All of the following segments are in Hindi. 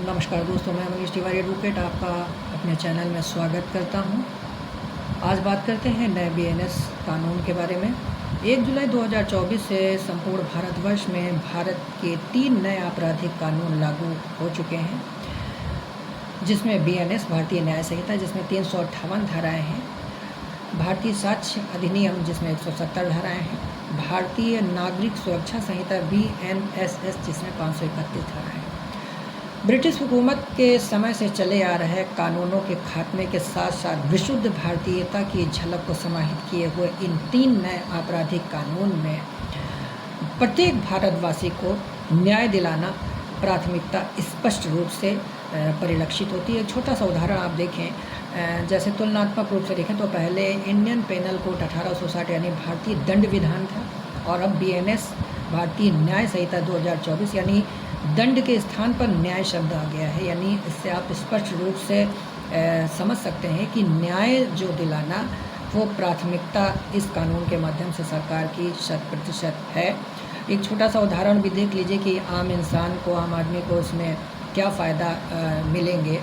नमस्कार दोस्तों, मैं मनीष तिवारी एडवोकेट आपका अपने चैनल में स्वागत करता हूं। आज बात करते हैं नए बीएनएस कानून के बारे में। 1 जुलाई 2024 से संपूर्ण भारतवर्ष में भारत के 3 नए आपराधिक कानून लागू हो चुके हैं, जिसमें बीएनएस भारतीय न्याय संहिता जिसमें 358 धाराएँ हैं, भारतीय साक्ष्य अधिनियम जिसमें 170 धाराएँ हैं, भारतीय नागरिक सुरक्षा संहिता BNSS जिसमें 531 धाराएँ हैं। ब्रिटिश हुकूमत के समय से चले आ रहे कानूनों के खात्मे के साथ साथ विशुद्ध भारतीयता की झलक को समाहित किए हुए इन 3 नए आपराधिक कानून में प्रत्येक भारतवासी को न्याय दिलाना प्राथमिकता स्पष्ट रूप से परिलक्षित होती है। छोटा सा उदाहरण आप देखें, जैसे तुलनात्मक रूप से देखें तो पहले इंडियन पेनल कोड 1860 यानी भारतीय दंड विधान था, और अब BNS भारतीय न्याय संहिता 2024 यानी दंड के स्थान पर न्याय शब्द आ गया है। यानी इससे आप स्पष्ट रूप से समझ सकते हैं कि न्याय जो दिलाना वो प्राथमिकता इस कानून के माध्यम से सरकार की 100% है। एक छोटा सा उदाहरण भी देख लीजिए कि आम इंसान को, आम आदमी को इसमें क्या फ़ायदा मिलेंगे।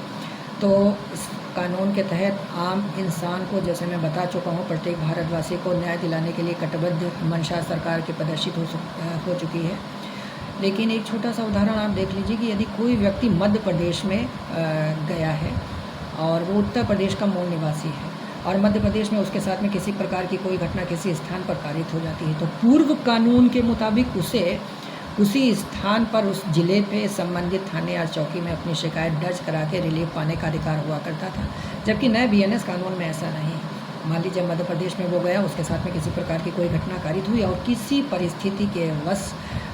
तो इस कानून के तहत आम इंसान को, जैसे मैं बता चुका हूँ, प्रत्येक भारतवासी को न्याय दिलाने के लिए कटिबद्ध मंशा सरकार की प्रदर्शित हो चुकी है। लेकिन एक छोटा सा उदाहरण आप देख लीजिए कि यदि कोई व्यक्ति मध्य प्रदेश में गया है और वो उत्तर प्रदेश का मूल निवासी है और मध्य प्रदेश में उसके साथ में किसी प्रकार की कोई घटना किसी स्थान पर पारित हो जाती है, तो पूर्व कानून के मुताबिक उसे उसी स्थान पर उस ज़िले पे संबंधित थाने या चौकी में अपनी शिकायत दर्ज करा के रिलीफ पाने का अधिकार हुआ करता था, जबकि नए BNS कानून में ऐसा नहीं है। मान लीजिए मध्य प्रदेश में वो गया, उसके साथ में किसी प्रकार की कोई घटना कारित हुई और किसी परिस्थिति के वश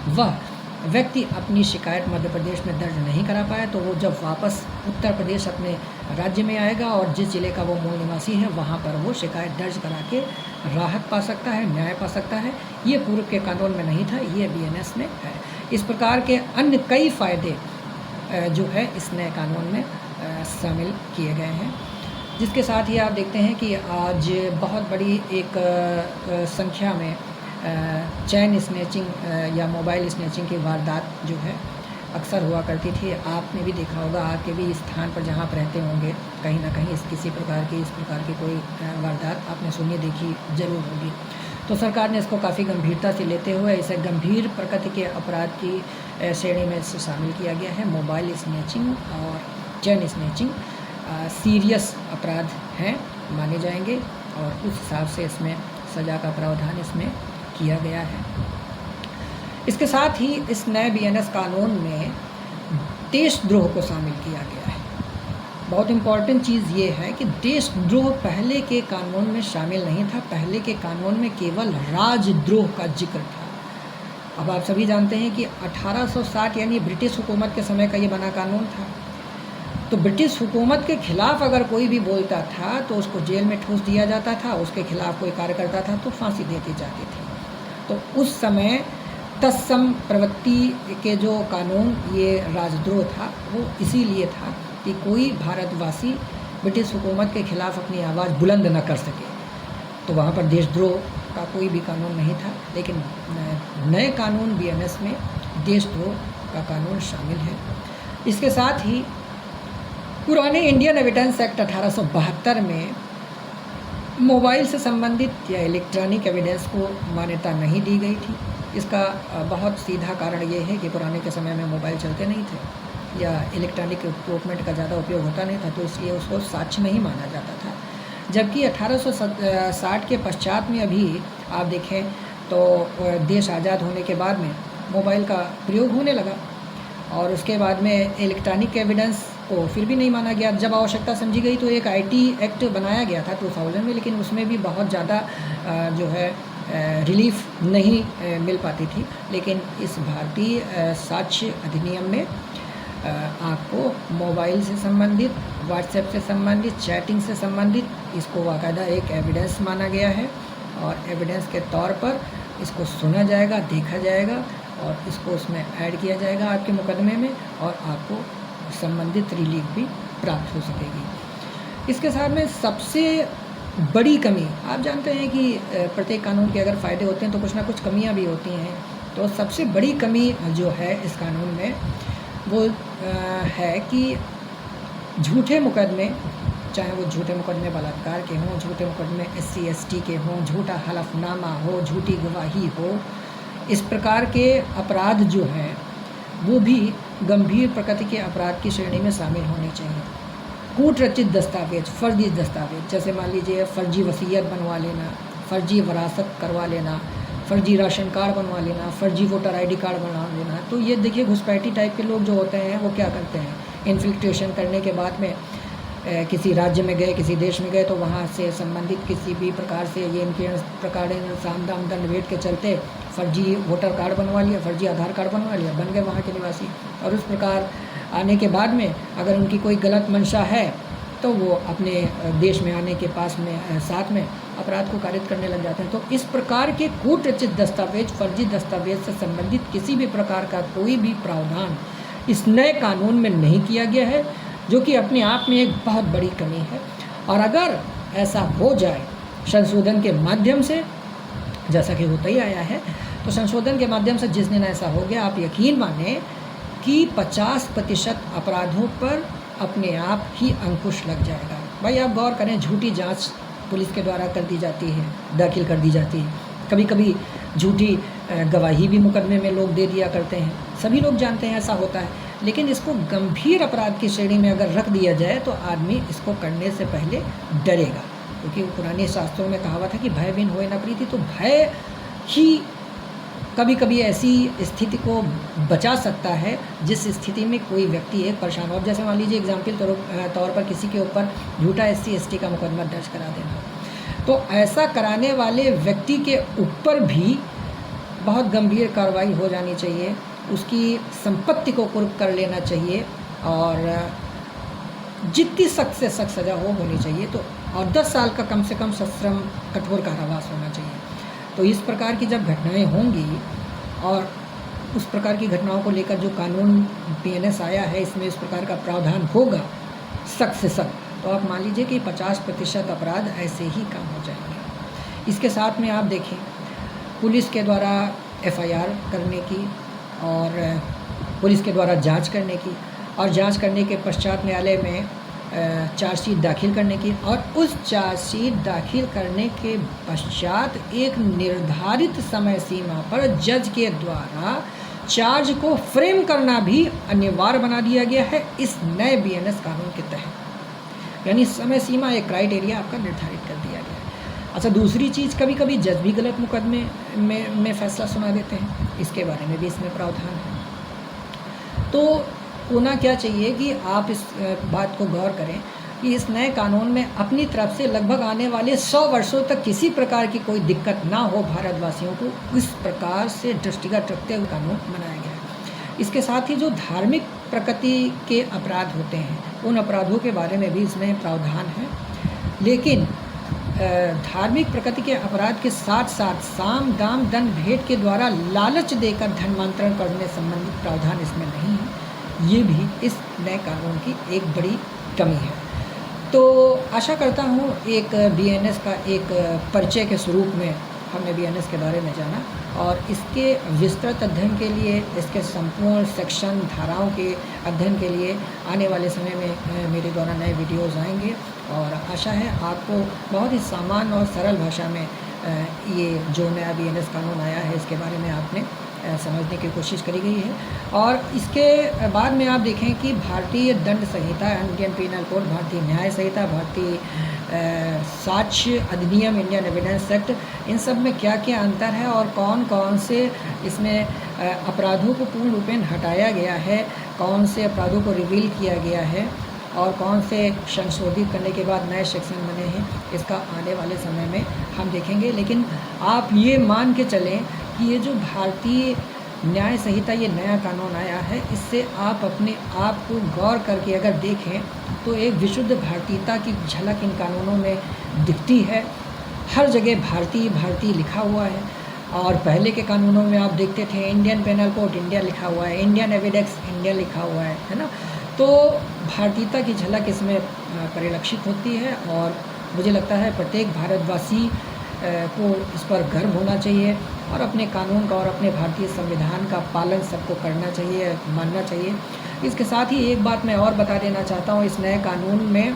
वह व्यक्ति अपनी शिकायत मध्य प्रदेश में दर्ज नहीं करा पाया, तो वो जब वापस उत्तर प्रदेश अपने राज्य में आएगा और जिस ज़िले का वो मूल निवासी है वहाँ पर वो शिकायत दर्ज करा के राहत पा सकता है, न्याय पा सकता है। ये पूर्व के कानून में नहीं था, ये BNS में है। इस प्रकार के अन्य कई फ़ायदे जो है इस नए कानून में शामिल किए गए हैं, जिसके साथ ही आप देखते हैं कि आज बहुत बड़ी एक संख्या में चैन स्नैचिंग या मोबाइल स्नैचिंग की वारदात जो है अक्सर हुआ करती थी। आपने भी देखा होगा, आपके भी स्थान पर जहाँ आप रहते होंगे कहीं ना कहीं किसी प्रकार की इस प्रकार की कोई वारदात आपने सुनी देखी ज़रूर होगी। तो सरकार ने इसको काफ़ी गंभीरता से लेते हुए इसे गंभीर प्रकृति के अपराध की श्रेणी में इसे शामिल किया गया है। मोबाइल स्नैचिंग और चैन स्नैचिंग सीरियस अपराध हैं माने जाएंगे, और उस हिसाब से इसमें सज़ा का प्रावधान इसमें किया गया है। इसके साथ ही इस नए BNS कानून में देशद्रोह को शामिल किया गया है। बहुत इम्पॉर्टेंट चीज़ ये है कि देशद्रोह पहले के कानून में शामिल नहीं था। पहले के कानून में केवल राजद्रोह का जिक्र था। अब आप सभी जानते हैं कि 1860 यानी ब्रिटिश हुकूमत के समय का ये बना कानून था। तो ब्रिटिश हुकूमत के ख़िलाफ़ अगर कोई भी बोलता था तो उसको जेल में ठूस दिया जाता था, उसके खिलाफ़ कोई कार्य करता था तो फांसी दे दी जाती थी। तो उस समय तत्सम प्रवृत्ति के जो कानून, ये राजद्रोह था, वो इसीलिए था कि कोई भारतवासी ब्रिटिश हुकूमत के ख़िलाफ़ अपनी आवाज़ बुलंद न कर सके, तो वहाँ पर देशद्रोह का कोई भी कानून नहीं था। लेकिन नए कानून BNS में देशद्रोह का कानून शामिल है। इसके साथ ही पुराने इंडियन एविडेंस एक्ट 1872 में मोबाइल से संबंधित या इलेक्ट्रॉनिक एविडेंस को मान्यता नहीं दी गई थी। इसका बहुत सीधा कारण ये है कि पुराने के समय में मोबाइल चलते नहीं थे या इलेक्ट्रॉनिक इक्विपमेंट का ज़्यादा उपयोग होता नहीं था, तो इसलिए उसको साक्ष्य नहीं माना जाता था। जबकि 1860 के पश्चात में अभी आप देखें तो देश आज़ाद होने के बाद में मोबाइल का प्रयोग होने लगा, और उसके बाद में इलेक्ट्रॉनिक एविडेंस को फिर भी नहीं माना गया। जब आवश्यकता समझी गई तो एक IT एक्ट बनाया गया था 2000 में, लेकिन उसमें भी बहुत ज़्यादा जो है रिलीफ नहीं मिल पाती थी। लेकिन इस भारतीय साक्ष्य अधिनियम में आपको मोबाइल से संबंधित, व्हाट्सएप से संबंधित, चैटिंग से संबंधित इसको बाकायदा एक एविडेंस माना गया है, और एविडेंस के तौर पर इसको सुना जाएगा, देखा जाएगा और इसको उसमें ऐड किया जाएगा आपके मुकदमे में, और आपको संबंधित रिलीफ भी प्राप्त हो सकेगी। इसके साथ में सबसे बड़ी कमी, आप जानते हैं कि प्रत्येक कानून के अगर फ़ायदे होते हैं तो कुछ ना कुछ कमियां भी होती हैं। तो सबसे बड़ी कमी जो है इस कानून में वो है कि झूठे मुकदमे, चाहे वो झूठे मुकदमे बलात्कार के हों, झूठे मुकदमे SC ST के हों, झूठा हलफनामा हो, झूठी गवाही हो, इस प्रकार के अपराध जो हैं वो भी गंभीर प्रकृति के अपराध की श्रेणी में शामिल होने चाहिए। कूट रचित दस्तावेज, फर्जी दस्तावेज, जैसे मान लीजिए फर्जी वसीयत बनवा लेना, फर्जी वरासत करवा लेना, फर्जी राशन कार्ड बनवा लेना, फर्जी वोटर ID कार्ड बनवा लेना। तो ये देखिए घुसपैठी टाइप के लोग जो होते हैं वो क्या करते हैं, इन्फिल्ट्रेशन करने के बाद में किसी राज्य में गए, किसी देश में गए, तो वहाँ से संबंधित किसी भी प्रकार से ये इनके प्रकार साम दाम दंड भेंट के चलते फर्जी वोटर कार्ड बनवा लिया, फर्जी आधार कार्ड बनवा लिया, बन गए वहाँ के निवासी। और उस प्रकार आने के बाद में अगर उनकी कोई गलत मंशा है तो वो अपने देश में आने के पास में साथ में अपराध को कारित करने लग जाते हैं। तो इस प्रकार के कूट रचित दस्तावेज, फर्जी दस्तावेज से संबंधित किसी भी प्रकार का कोई भी प्रावधान इस नए कानून में नहीं किया गया है, जो कि अपने आप में एक बहुत बड़ी कमी है। और अगर ऐसा हो जाए संशोधन के माध्यम से, जैसा कि होता ही आया है, तो संशोधन के माध्यम से जिस दिन ऐसा हो गया, आप यकीन माने कि 50% अपराधों पर अपने आप ही अंकुश लग जाएगा। भाई आप गौर करें, झूठी जांच पुलिस के द्वारा कर दी जाती है, दाखिल कर दी जाती है, कभी कभी झूठी गवाही भी मुकदमे में लोग दे दिया करते हैं। सभी लोग जानते हैं ऐसा होता है, लेकिन इसको गंभीर अपराध की श्रेणी में अगर रख दिया जाए तो आदमी इसको करने से पहले डरेगा, क्योंकि पुराने शास्त्रों में कहावत है कि भय बिन होए न प्रीति। तो भय ही कभी कभी ऐसी स्थिति को बचा सकता है जिस स्थिति में कोई व्यक्ति एक परेशान हो। जैसे मान लीजिए एग्जाम्पल तौर पर किसी के ऊपर झूठा SC ST का मुकदमा दर्ज करा देना, तो ऐसा कराने वाले व्यक्ति के ऊपर भी बहुत गंभीर कार्रवाई हो जानी चाहिए, उसकी संपत्ति को कुर्क कर लेना चाहिए और जितनी सख्त से सख्त सज़ा होनी चाहिए। तो और 10 साल का कम से कम सश्रम कठोर कारावास होना चाहिए। तो इस प्रकार की जब घटनाएं होंगी और उस प्रकार की घटनाओं को लेकर जो कानून PNS आया है, इसमें इस प्रकार का प्रावधान होगा सख्त से सख्त, तो आप मान लीजिए कि 50% अपराध ऐसे ही कम हो जाएंगे। इसके साथ में आप देखें, पुलिस के द्वारा FIR करने की और पुलिस के द्वारा जांच करने की, और जांच करने के पश्चात न्यायालय में चार्जशीट दाखिल करने की, और उस चार्जशीट दाखिल करने के पश्चात एक निर्धारित समय सीमा पर जज के द्वारा चार्ज को फ्रेम करना भी अनिवार्य बना दिया गया है इस नए BNS कानून के तहत। यानी समय सीमा, एक क्राइटेरिया आपका निर्धारित कर दिया गया है। अच्छा, दूसरी चीज़, कभी कभी जज भी गलत मुकदमे में फैसला सुना देते हैं, इसके बारे में भी इसमें प्रावधान है। तो होना क्या चाहिए कि आप इस बात को गौर करें कि इस नए कानून में अपनी तरफ से लगभग आने वाले 100 वर्षों तक किसी प्रकार की कोई दिक्कत ना हो भारतवासियों को, इस प्रकार से दृष्टिगत रखते हुए कानून बनाया गया है। इसके साथ ही जो धार्मिक प्रकृति के अपराध होते हैं, उन अपराधों के बारे में भी इसमें प्रावधान है, लेकिन धार्मिक प्रकृति के अपराध के साथ साथ साम दाम दंड भेंट के द्वारा लालच देकर धर्मांतरण करने संबंधित प्रावधान इसमें नहीं है। ये भी इस नए कानून की एक बड़ी कमी है। तो आशा करता हूँ एक BNS का एक परिचय के स्वरूप में हमने BNS के बारे में जाना, और इसके विस्तृत अध्ययन के लिए, इसके संपूर्ण सेक्शन धाराओं के अध्ययन के लिए आने वाले समय में मेरे द्वारा नए वीडियोज़ आएंगे, और आशा है आपको बहुत ही सामान्य और सरल भाषा में ये जो नया BNS कानून आया है इसके बारे में आपने समझने की कोशिश करी गई है। और इसके बाद में आप देखें कि भारतीय दंड संहिता, इंडियन पीनल कोड, भारतीय न्याय संहिता, भारतीय साक्ष्य अधिनियम, इंडियन एविडेंस एक्ट, इन सब में क्या क्या अंतर है और कौन कौन से इसमें अपराधों को पूर्ण रूपेण हटाया गया है, कौन से अपराधों को रिवील किया गया है और कौन से संशोधित करने के बाद नए सेक्शन बने हैं, इसका आने वाले समय में हम देखेंगे। लेकिन आप ये मान के चलें कि ये जो भारतीय न्याय संहिता, ये नया कानून आया है, इससे आप अपने आप को गौर करके अगर देखें तो एक विशुद्ध भारतीयता की झलक इन कानूनों में दिखती है। हर जगह भारतीय भारतीय लिखा हुआ है, और पहले के कानूनों में आप देखते थे इंडियन पेनल कोड इंडिया लिखा हुआ है, इंडियन एविडेंस इंडिया लिखा हुआ है ना। तो भारतीयता की झलक इसमें परिलक्षित होती है, और मुझे लगता है प्रत्येक भारतवासी को इस पर गर्व होना चाहिए और अपने कानून का और अपने भारतीय संविधान का पालन सबको करना चाहिए, मानना चाहिए। इसके साथ ही एक बात मैं और बता देना चाहता हूँ इस नए कानून में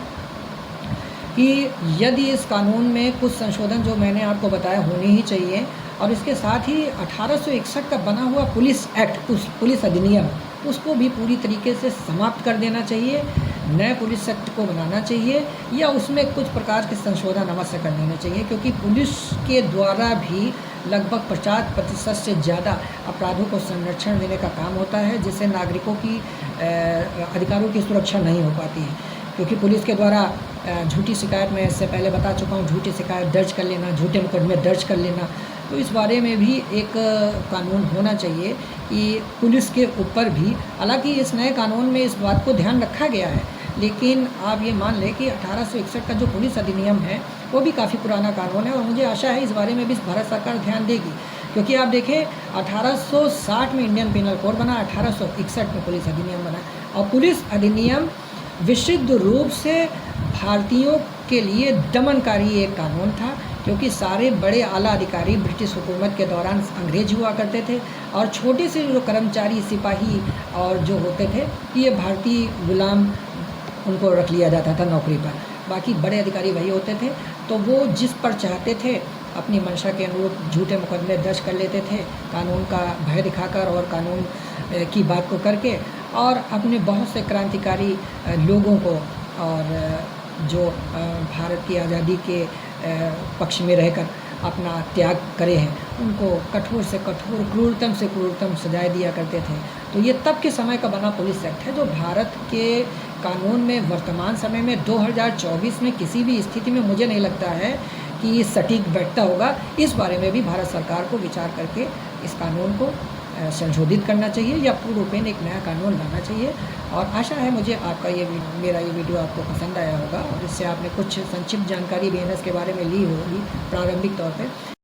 कि यदि इस कानून में कुछ संशोधन जो मैंने आपको बताया होने ही चाहिए, और इसके साथ ही 1861 का बना हुआ पुलिस एक्ट, उस पुलिस अधिनियम, उसको भी पूरी तरीके से समाप्त कर देना चाहिए, नए पुलिस एक्ट को बनाना चाहिए, या उसमें कुछ प्रकार के संशोधन अवश्य कर देने चाहिए, क्योंकि पुलिस के द्वारा भी लगभग 50% से ज़्यादा अपराधों को संरक्षण देने का काम होता है, जिससे नागरिकों की अधिकारों की सुरक्षा नहीं हो पाती है। क्योंकि पुलिस के द्वारा झूठी शिकायत, मैं इससे पहले बता चुका हूँ, झूठी शिकायत दर्ज कर लेना, झूठे मुकदमे दर्ज कर लेना, तो इस बारे में भी एक कानून होना चाहिए कि पुलिस के ऊपर भी, हालांकि इस नए कानून में इस बात को ध्यान रखा गया है, लेकिन आप ये मान लें कि 1861 का जो पुलिस अधिनियम है वो भी काफ़ी पुराना कानून है, और मुझे आशा है इस बारे में भी भारत सरकार ध्यान देगी। क्योंकि आप देखें 1860 में इंडियन पिनल कोड बना, 1861 में पुलिस अधिनियम बना, और पुलिस अधिनियम विशुद्ध रूप से भारतीयों के लिए दमनकारी एक कानून था, क्योंकि सारे बड़े आला अधिकारी ब्रिटिश हुकूमत के दौरान अंग्रेज हुआ करते थे, और छोटे से जो कर्मचारी सिपाही और जो होते थे ये भारतीय गुलाम, उनको रख लिया जाता था नौकरी पर, बाकी बड़े अधिकारी वही होते थे। तो वो जिस पर चाहते थे अपनी मंशा के अनुरूप झूठे मुकदमे दर्ज कर लेते थे, कानून का भय दिखाकर और कानून की बात को करके, और अपने बहुत से क्रांतिकारी लोगों को और जो भारत की आज़ादी के पक्ष में रहकर अपना त्याग करे हैं, उनको कठोर से कठोर, क्रूरतम से क्रूरतम सजाएं दिया करते थे। तो ये तब के समय का बना पुलिस एक्ट है, जो भारत के कानून में वर्तमान समय में 2024 में किसी भी स्थिति में मुझे नहीं लगता है कि सटीक बैठता होगा। इस बारे में भी भारत सरकार को विचार करके इस कानून को संशोधित करना चाहिए, या पूर्ण रूपेण एक नया कानून लाना चाहिए। और आशा है मुझे आपका मेरा ये वीडियो आपको पसंद आया होगा, और इससे आपने कुछ संक्षिप्त जानकारी बीएनएस के बारे में ली होगी प्रारंभिक तौर पे।